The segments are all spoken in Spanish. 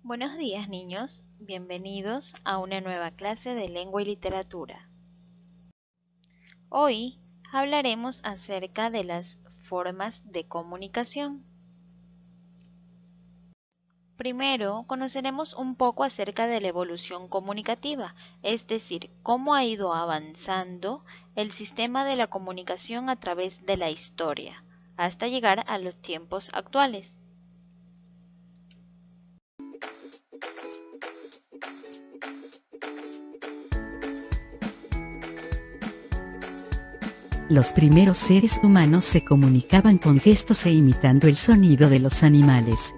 Buenos días, niños. Bienvenidos a una nueva clase de lengua y literatura. Hoy hablaremos acerca de las formas de comunicación. Primero, conoceremos un poco acerca de la evolución comunicativa, es decir, cómo ha ido avanzando el sistema de la comunicación a través de la historia, hasta llegar a los tiempos actuales. Los primeros seres humanos se comunicaban con gestos e imitando el sonido de los animales.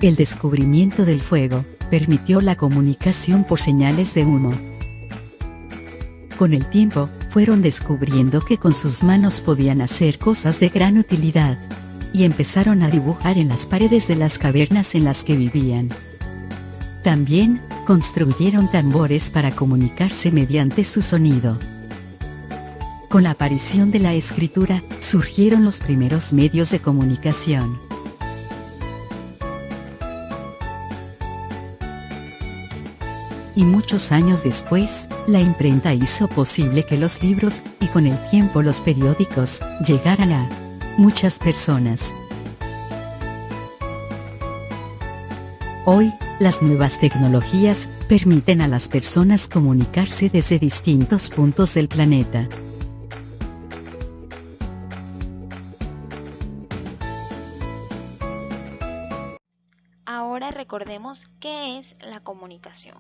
El descubrimiento del fuego permitió la comunicación por señales de humo. Con el tiempo, fueron descubriendo que con sus manos podían hacer cosas de gran utilidad, y empezaron a dibujar en las paredes de las cavernas en las que vivían. También, construyeron tambores para comunicarse mediante su sonido. Con la aparición de la escritura, surgieron los primeros medios de comunicación. Y muchos años después, la imprenta hizo posible que los libros, y con el tiempo los periódicos, llegaran a muchas personas. Hoy, las nuevas tecnologías permiten a las personas comunicarse desde distintos puntos del planeta. Ahora recordemos qué es la comunicación.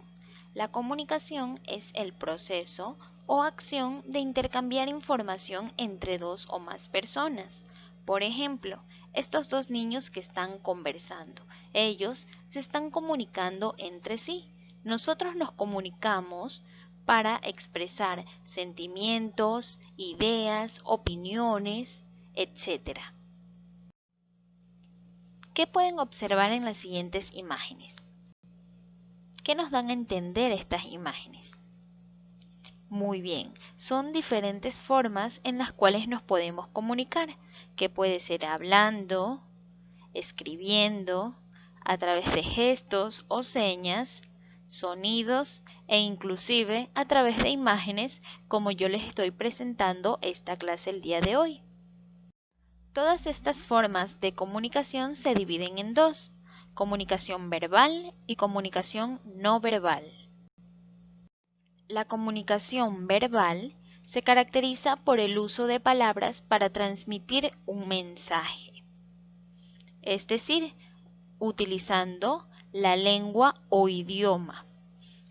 La comunicación es el proceso o acción de intercambiar información entre dos o más personas. Por ejemplo, estos dos niños que están conversando, ellos se están comunicando entre sí. Nosotros nos comunicamos para expresar sentimientos, ideas, opiniones, etc. ¿Qué pueden observar en las siguientes imágenes? ¿Qué nos dan a entender estas imágenes? Muy bien, son diferentes formas en las cuales nos podemos comunicar, que puede ser hablando, escribiendo, a través de gestos o señas, sonidos e inclusive a través de imágenes, como yo les estoy presentando esta clase el día de hoy. Todas estas formas de comunicación se dividen en dos: comunicación verbal y comunicación no verbal. La comunicación verbal se caracteriza por el uso de palabras para transmitir un mensaje, es decir, utilizando la lengua o idioma.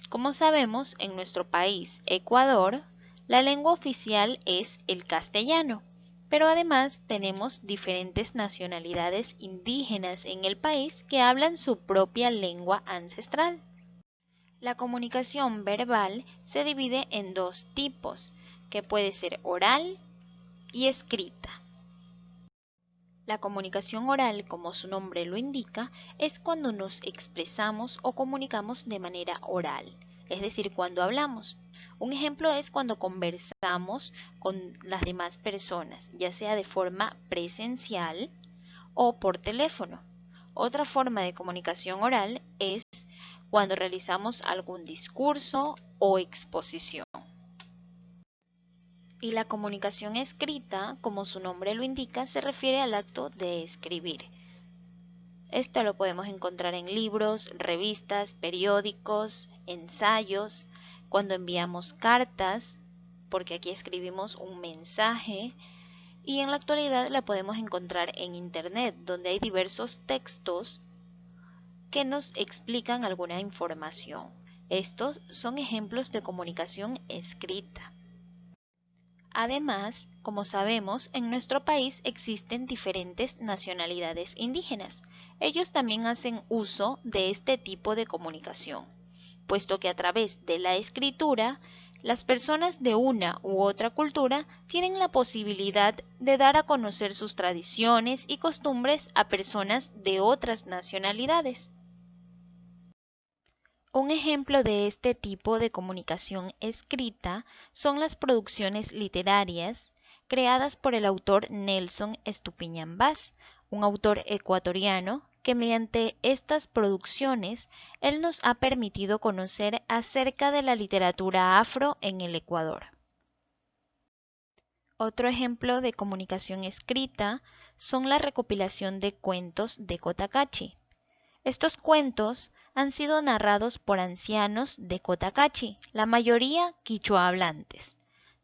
Como sabemos, en nuestro país, Ecuador, la lengua oficial es el castellano, pero además tenemos diferentes nacionalidades indígenas en el país que hablan su propia lengua ancestral. La comunicación verbal se divide en dos tipos, que puede ser oral y escrita. La comunicación oral, como su nombre lo indica, es cuando nos expresamos o comunicamos de manera oral, es decir, cuando hablamos. Un ejemplo es cuando conversamos con las demás personas, ya sea de forma presencial o por teléfono. Otra forma de comunicación oral es cuando realizamos algún discurso o exposición. Y la comunicación escrita, como su nombre lo indica, se refiere al acto de escribir. Esto lo podemos encontrar en libros, revistas, periódicos, ensayos, cuando enviamos cartas, porque aquí escribimos un mensaje, y en la actualidad la podemos encontrar en Internet, donde hay diversos textos que nos explican alguna información. Estos son ejemplos de comunicación escrita. Además, como sabemos, en nuestro país existen diferentes nacionalidades indígenas. Ellos también hacen uso de este tipo de comunicación, puesto que a través de la escritura, las personas de una u otra cultura tienen la posibilidad de dar a conocer sus tradiciones y costumbres a personas de otras nacionalidades. Un ejemplo de este tipo de comunicación escrita son las producciones literarias creadas por el autor Nelson Estupiñán Bas, un autor ecuatoriano que mediante estas producciones él nos ha permitido conocer acerca de la literatura afro en el Ecuador. Otro ejemplo de comunicación escrita son la recopilación de cuentos de Cotacachi. Estos cuentos han sido narrados por ancianos de Cotacachi, la mayoría quichua hablantes.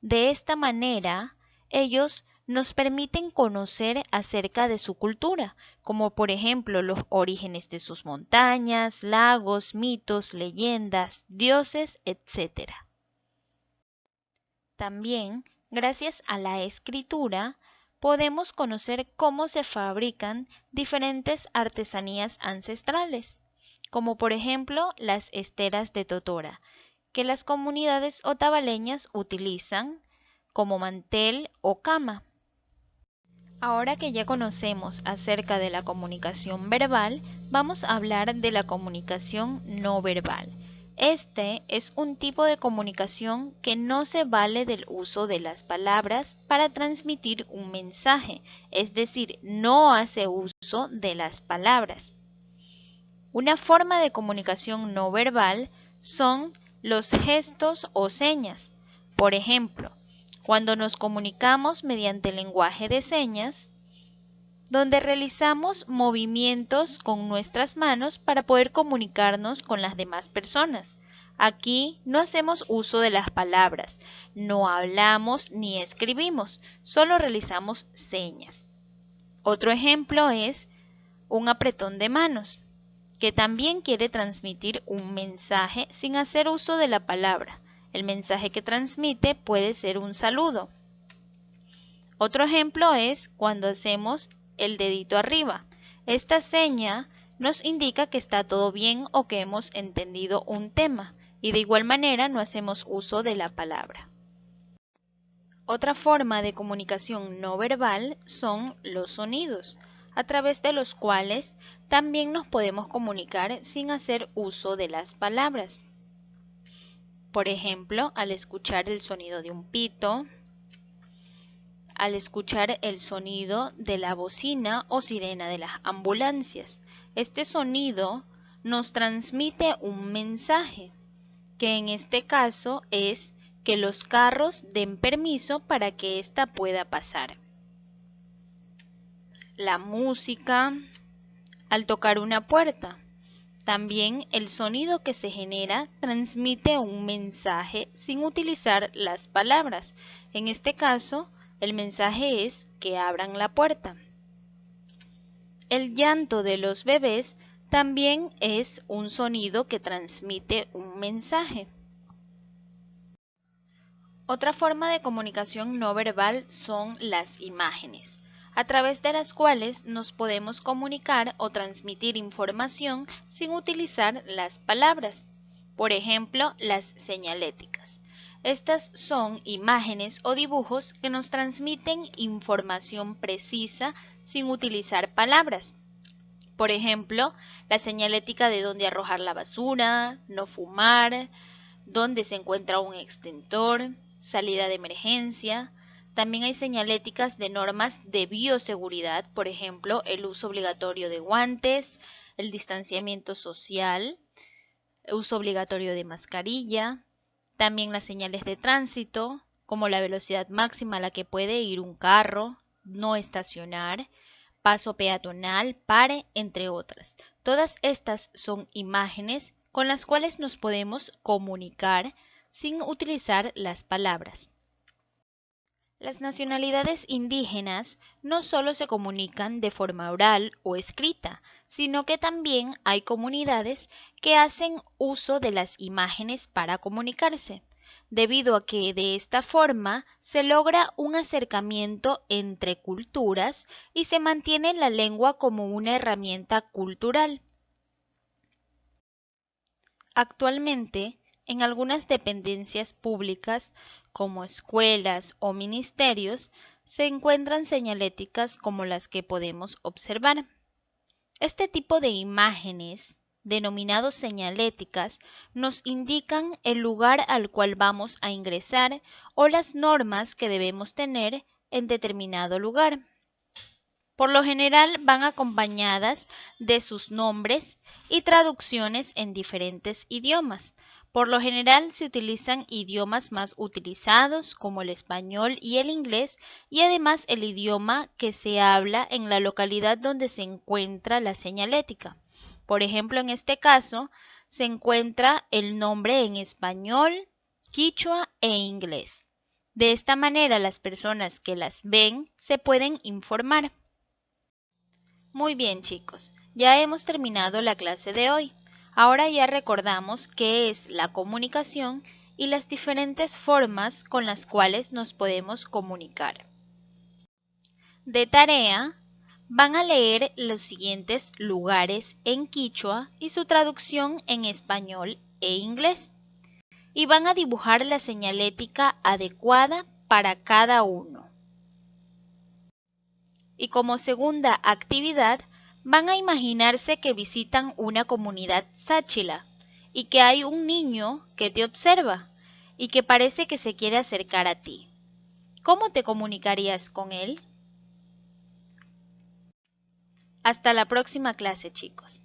De esta manera, ellos nos permiten conocer acerca de su cultura, como por ejemplo los orígenes de sus montañas, lagos, mitos, leyendas, dioses, etc. También, gracias a la escritura, podemos conocer cómo se fabrican diferentes artesanías ancestrales, como por ejemplo las esteras de totora, que las comunidades otavaleñas utilizan como mantel o cama. Ahora que ya conocemos acerca de la comunicación verbal, vamos a hablar de la comunicación no verbal. Este es un tipo de comunicación que no se vale del uso de las palabras para transmitir un mensaje, es decir, no hace uso de las palabras. Una forma de comunicación no verbal son los gestos o señas. Por ejemplo, cuando nos comunicamos mediante el lenguaje de señas, donde realizamos movimientos con nuestras manos para poder comunicarnos con las demás personas. Aquí no hacemos uso de las palabras, no hablamos ni escribimos, solo realizamos señas. Otro ejemplo es un apretón de manos, que también quiere transmitir un mensaje sin hacer uso de la palabra. El mensaje que transmite puede ser un saludo. Otro ejemplo es cuando hacemos el dedito arriba. Esta seña nos indica que está todo bien o que hemos entendido un tema, y de igual manera no hacemos uso de la palabra. Otra forma de comunicación no verbal son los sonidos, a través de los cuales también nos podemos comunicar sin hacer uso de las palabras. Por ejemplo, al escuchar el sonido de un pito, al escuchar el sonido de la bocina o sirena de las ambulancias. Este sonido nos transmite un mensaje, que en este caso es que los carros den permiso para que ésta pueda pasar. La música, al tocar una puerta. También el sonido que se genera transmite un mensaje sin utilizar las palabras. En este caso, el mensaje es que abran la puerta. El llanto de los bebés también es un sonido que transmite un mensaje. Otra forma de comunicación no verbal son las imágenes, a través de las cuales nos podemos comunicar o transmitir información sin utilizar las palabras. Por ejemplo, las señaléticas. Estas son imágenes o dibujos que nos transmiten información precisa sin utilizar palabras. Por ejemplo, la señalética de dónde arrojar la basura, no fumar, dónde se encuentra un extintor, salida de emergencia. También hay señaléticas de normas de bioseguridad, por ejemplo, el uso obligatorio de guantes, el distanciamiento social, el uso obligatorio de mascarilla. También las señales de tránsito, como la velocidad máxima a la que puede ir un carro, no estacionar, paso peatonal, pare, entre otras. Todas estas son imágenes con las cuales nos podemos comunicar sin utilizar las palabras. Las nacionalidades indígenas no solo se comunican de forma oral o escrita, sino que también hay comunidades que hacen uso de las imágenes para comunicarse, debido a que de esta forma se logra un acercamiento entre culturas y se mantiene la lengua como una herramienta cultural. Actualmente, en algunas dependencias públicas, como escuelas o ministerios, se encuentran señaléticas como las que podemos observar. Este tipo de imágenes, denominados señaléticas, nos indican el lugar al cual vamos a ingresar o las normas que debemos tener en determinado lugar. Por lo general van acompañadas de sus nombres y traducciones en diferentes idiomas. Por lo general se utilizan idiomas más utilizados como el español y el inglés y además el idioma que se habla en la localidad donde se encuentra la señalética. Por ejemplo, en este caso se encuentra el nombre en español, quichua e inglés. De esta manera las personas que las ven se pueden informar. Muy bien, chicos, ya hemos terminado la clase de hoy. Ahora ya recordamos qué es la comunicación y las diferentes formas con las cuales nos podemos comunicar. De tarea, van a leer los siguientes lugares en quichua y su traducción en español e inglés. Y van a dibujar la señalética adecuada para cada uno. Y como segunda actividad, van a imaginarse que visitan una comunidad sáchila y que hay un niño que te observa y que parece que se quiere acercar a ti. ¿Cómo te comunicarías con él? Hasta la próxima clase, chicos.